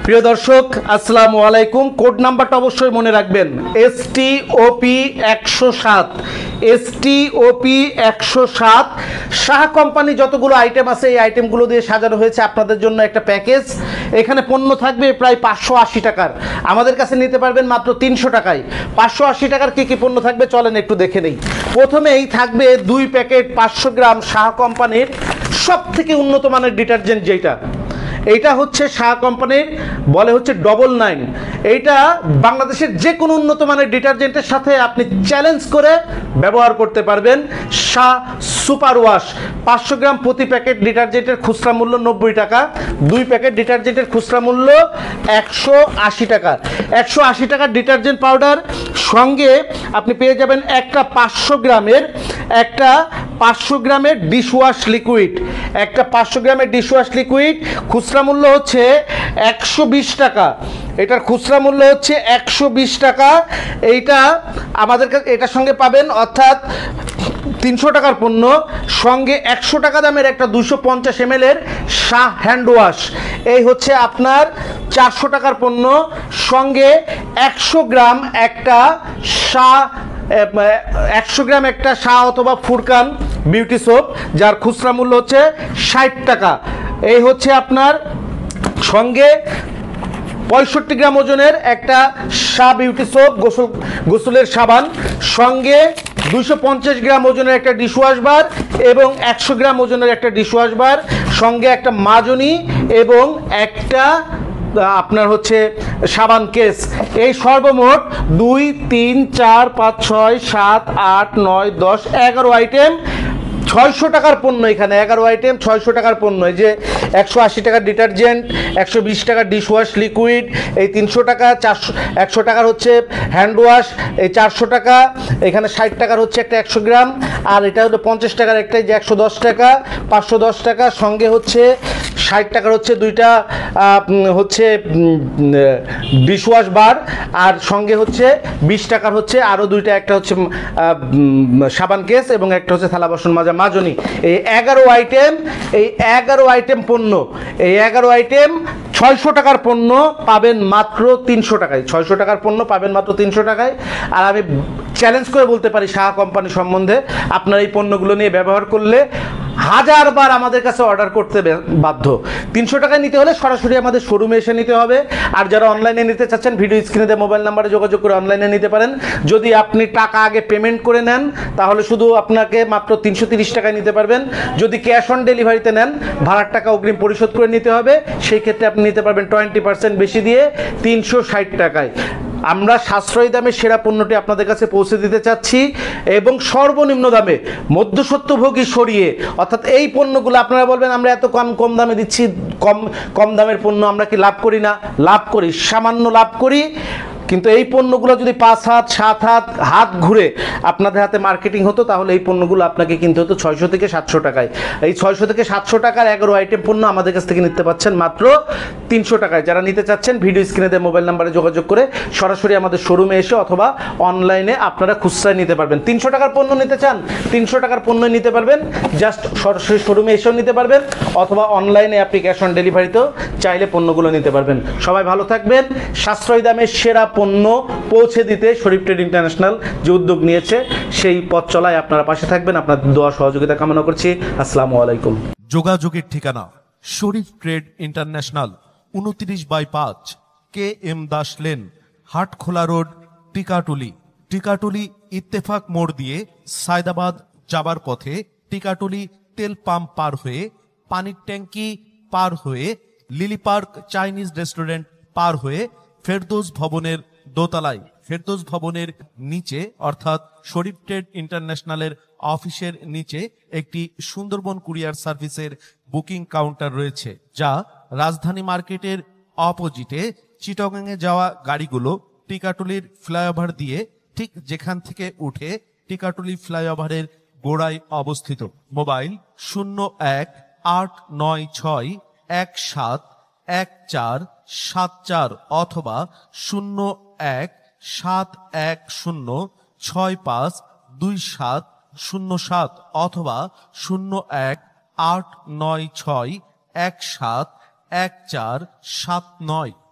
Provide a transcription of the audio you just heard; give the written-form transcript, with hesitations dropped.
প্রিয় দর্শক আসসালামু আলাইকুম। কোড নাম্বারটা অবশ্যই মনে রাখবেন, STOP 107, STOP 107। শাহ কোম্পানি যতগুলো আইটেম আছে এই আইটেমগুলো দিয়ে সাজানো হয়েছে আপনাদের জন্য একটা প্যাকেজ। এখানে পণ্য থাকবে প্রায় 580 টাকার, আমাদের কাছে নিতে পারবেন মাত্র 300 টাকায়। 580 টাকার কী কী পণ্য থাকবে চলেন একটু দেখে নেই। প্রথমেই থাকবে 2 প্যাকেট 500 গ্রাম শাহ কোম্পানির সব থেকে উন্নত মানের ডিটারজেন্ট, যেটা এইটা হচ্ছে শাহ কোম্পানির বলে হচ্ছে 99। এইটা বাংলাদেশের যে কোনো উন্নত মানের ডিটারজেন্টের সাথে আপনি চ্যালেঞ্জ করে ব্যবহার করতে পারবেন। শাহ সুপার ওয়াশ 500 গ্রাম প্রতি প্যাকেট ডিটারজেন্টের খুচরা মূল্য 90 টাকা, 2 প্যাকেট ডিটারজেন্টের খুচরা মূল্য 180 টাকা। 180 টাকার ডিটারজেন্ট পাউডার সঙ্গে আপনি পেয়ে যাবেন একটা 500 গ্রামের ডিশওয়াশ লিকুইড, একটা 500 গ্রামের ডিশওয়াশ লিকুইড খুচরা মূল্য হচ্ছে 120 টাকা। এটার খুচরা মূল্য হচ্ছে 120 টাকা। এইটা আমাদের কাছে এটার সঙ্গে পাবেন, অর্থাৎ 300 টাকার পণ্য সঙ্গে 100 টাকা দামের একটা 250 ml এর শাহ হ্যান্ড ওয়াশ। এই হচ্ছে আপনার 400 টাকার পণ্য সঙ্গে 100 গ্রাম একটা শাহ 100 গ্রাম একটা শাহ অথবা ফুরকান বিউটি সোপ, যার খুচরা মূল্য হচ্ছে 60 টাকা। এই হচ্ছে আপনার সঙ্গে 65 গ্রাম ওজনের একটা শাহ বিউটি সোপ গোসলের সাবান, সঙ্গে 250 গ্রাম ওজনের একটা ডিশওয়াশ বার এবং 100 গ্রাম ওজনের একটা ডিশওয়াশ বার, সঙ্গে একটা মাজনি এবং একটা আপনার হচ্ছে সাবান কেস। এই সর্বমোট 2, 3, 4, 5, 6, 7, 8, 9, 10, 11 আইটেম 600 টাকার পণ্য। এখানে 11 আইটেম 600 টাকার পণ্য। এই যে 180 টাকার ডিটারজেন্ট, 120 টাকার ডিশওয়াশ লিকুইড, এই 300 টাকা, 100 টাকার হচ্ছে হ্যান্ড ওয়াশ, এই 400 টাকা, এখানে 60 টাকার হচ্ছে একটা 100 গ্রাম, আর এটা হলো 50 টাকার একটা, যে 110 টাকা, 510 টাকা, সঙ্গে হচ্ছে 60 টাকার হচ্ছে দুইটা হচ্ছে ডিশওয়াশ বার, আর সঙ্গে হচ্ছে 20 টাকার হচ্ছে আরও দুইটা, একটা হচ্ছে সাবান কেস এবং একটা হচ্ছে থালা বাসন মাজা মাজনি। এই 11 আইটেম পণ্য, এই 11 আইটেম 600 টাকার পণ্য পাবেন মাত্র 300 টাকায়। 600 টাকার পণ্য পাবেন মাত্র 300 টাকায়। আর আমি চ্যালেঞ্জ করে বলতে পারি শাহ কোম্পানি সম্বন্ধে, আপনার এই পণ্যগুলো নিয়ে ব্যবহার করলে 1000 বার আমাদের কাছে অর্ডার করতে বাধ্য। 300 টাকায় নিতে হলে সরাসরি আমাদের শোরুমে এসে নিতে হবে। আর যারা অনলাইনে নিতে চাচ্ছেন ভিডিও স্ক্রিনে দেওয়া মোবাইল নাম্বারে যোগাযোগ করে অনলাইনে নিতে পারেন। যদি আপনি টাকা আগে পেমেন্ট করে নেন তাহলে শুধু আপনাকে মাত্র 330 টাকায় নিতে পারবেন। যদি ক্যাশ অন ডেলিভারিতে নেন ভাড়ার টাকা অগ্রিম পরিশোধ করে নিতে হবে, সেই ক্ষেত্রে আপনি নিতে পারবেন 20% বেশি দিয়ে 360 টাকায়। আমরা সাশ্রয়ী দামে সেরা পণ্যটি আপনাদের কাছে পৌঁছে দিতে চাচ্ছি এবং সর্বনিম্ন দামে, মধ্যস্বত্বভোগী সরিয়ে। অর্থাৎ এই পণ্যগুলো আপনারা বলবেন আমরা এত কম দামে দিচ্ছি, কম দামের পণ্য আমরা কি লাভ করি না? লাভ করি, সামান্য লাভ করি। কিন্তু এই পণ্যগুলো যদি 5 হাত 7 হাত ঘুরে আপনাদের হাতে মার্কেটিং হতো তাহলে এই পণ্যগুলো আপনাকে কিনতে হতো 600 থেকে 700 টাকায়। এই 600 থেকে 700 টাকার 11 আইটেম পণ্য আমাদের কাছ থেকে নিতে পাচ্ছেন মাত্র 300 টাকায়। যারা নিতে চাচ্ছেন ভিডিও স্ক্রিনে দেওয়া মোবাইল নাম্বারে যোগাযোগ করে সরাসরি আমাদের শোরুমে এসে অথবা অনলাইনে আপনারা খুচরায় নিতে পারবেন। 300 টাকার পণ্য নিতে চান 300 টাকার পণ্য নিতে পারবেন, জাস্ট সরাসরি শোরুমে এসেও নিতে পারবেন অথবা অনলাইনে আপনি ক্যাশ অন ডেলিভারিতেও চাইলে পণ্যগুলো নিতে পারবেন। সবাই ভালো থাকবেন। সাশ্রয়ী দামে সেরা পণ্য পৌঁছে দিতে শরীফ ট্রেড ইন্টারন্যাশনাল যে উদ্যোগ নিয়েছে সেই পথ চলায় আপনারা পাশে থাকবেন। আপনাদের দোয়া সহযোগিতা কামনা করছি। আসসালামু আলাইকুম। যোগাযোগের ঠিকানা Sharif trade international, 29/5 KM Das lane, Hatkhola road, Tikatuli Ittefaq মোড় দিয়ে সায়দাবাদ যাবার পথে, টিকাটুলি তেল পাম্প পার হয়ে, পানির ট্যাঙ্কি পার হয়ে, লিলি পার্ক চাইনিজ রেস্টুরেন্ট পার হয়ে ফেরদৌস ভবনের দোতলায়, ফেরদৌস ভবনের নিচে অর্থাৎ শরীফ ট্রেড ইন্টারন্যাশনালের অফিসের নিচে একটি সুন্দরবন কুরিয়ার সার্ভিসের বুকিং কাউন্টার রয়েছে, যা রাজধানী মার্কেটের অপোজিটে চিটাগাংয়ে যাওয়া গাড়িগুলো টিকাটুলির ফ্লাইওভার দিয়ে ঠিক যেখান থেকে উঠে টিকাটুলি ফ্লাইওভারের গোড়ায় অবস্থিত। মোবাইল 0189617174 অথবা 017106525707 অথবা 018961717479।